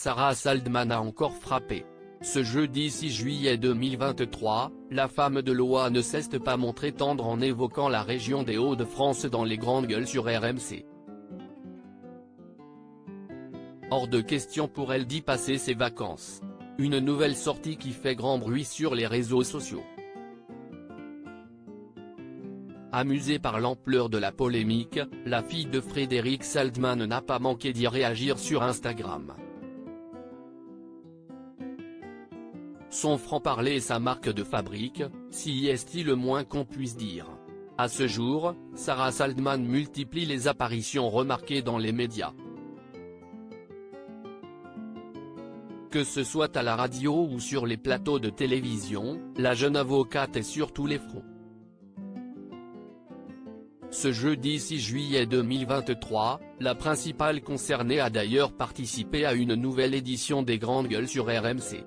Sarah Saldman a encore frappé. Ce jeudi 6 juillet 2023, la femme de l'OA ne cesse de pas montrer tendre en évoquant la région des Hauts-de-France dans les grandes gueules sur RMC. Hors de question pour elle d'y passer ses vacances. Une nouvelle sortie qui fait grand bruit sur les réseaux sociaux. Amusée par l'ampleur de la polémique, la fille de Frédéric Saldman n'a pas manqué d'y réagir sur Instagram. Son franc-parler est sa marque de fabrique, si est-il le moins qu'on puisse dire. À ce jour, Sarah Saldman multiplie les apparitions remarquées dans les médias. Que ce soit à la radio ou sur les plateaux de télévision, la jeune avocate est sur tous les fronts. Ce jeudi 6 juillet 2023, la principale concernée a d'ailleurs participé à une nouvelle édition des Grandes Gueules sur RMC.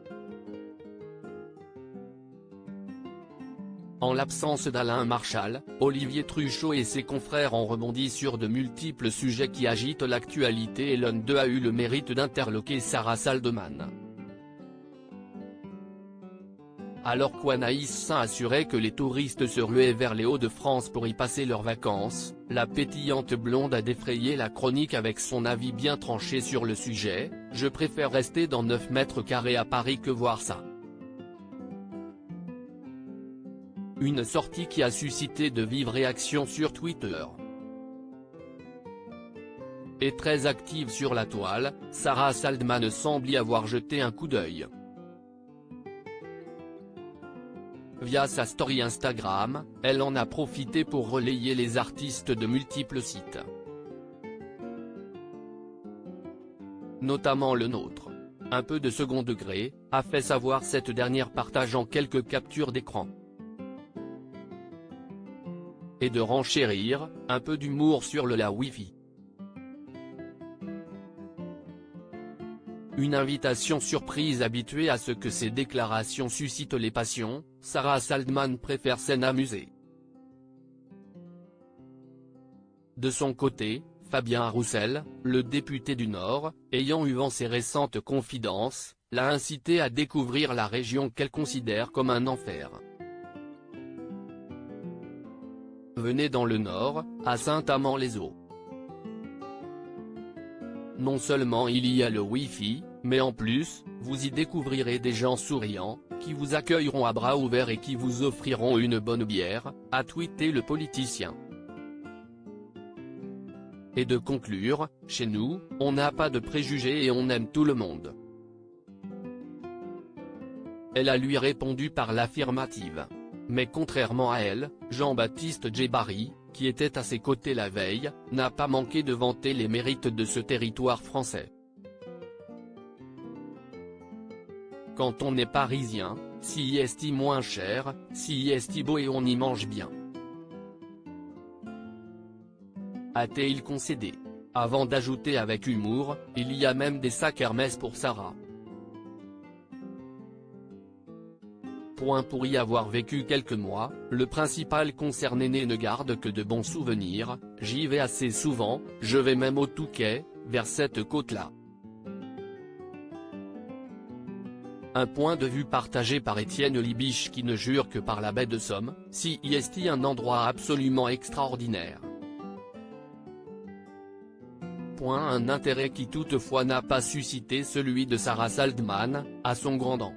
En l'absence d'Alain Marchal, Olivier Truchot et ses confrères ont rebondi sur de multiples sujets qui agitent l'actualité et l'un d'eux a eu le mérite d'interloquer Sarah Saldman. Alors qu'Anaïs Saint assurait que les touristes se ruaient vers les Hauts-de-France pour y passer leurs vacances, la pétillante blonde a défrayé la chronique avec son avis bien tranché sur le sujet: « Je préfère rester dans 9 mètres carrés à Paris que voir ça ». Une sortie qui a suscité de vives réactions sur Twitter. Et très active sur la toile, Sarah Saldman semble y avoir jeté un coup d'œil. Via sa story Instagram, elle en a profité pour relayer les artistes de multiples sites. Notamment le nôtre. Un peu de second degré, a fait savoir cette dernière partageant quelques captures d'écran. Et de renchérir, un peu d'humour sur la Wi-Fi. Une invitation surprise habituée à ce que ces déclarations suscitent les passions, Sarah Saldman préfère s'en amuser. De son côté, Fabien Roussel, le député du Nord, ayant eu vent ses récentes confidences, l'a incité à découvrir la région qu'elle considère comme un enfer. Venez dans le Nord, à Saint-Amand-les-Eaux. Non seulement il y a le Wi-Fi, mais en plus, vous y découvrirez des gens souriants, qui vous accueilleront à bras ouverts et qui vous offriront une bonne bière, a tweeté le politicien. Et de conclure: chez nous, on n'a pas de préjugés et on aime tout le monde. Elle a lui répondu par l'affirmative. Mais contrairement à elle, Jean-Baptiste Djebari, qui était à ses côtés la veille, n'a pas manqué de vanter les mérites de ce territoire français. Quand on est parisien, si est moins cher, si est beau et on y mange bien. A-t-il concédé. Avant d'ajouter avec humour: il y a même des sacs Hermès pour Sarah. Pour y avoir vécu quelques mois, le principal concerné ne garde que de bons souvenirs: j'y vais assez souvent, je vais même au Touquet, vers cette côte-là. Un point de vue partagé par Étienne Libiche qui ne jure que par la baie de Somme, si est un endroit absolument extraordinaire. Un intérêt qui toutefois n'a pas suscité celui de Sarah Saldman, à son grand dam.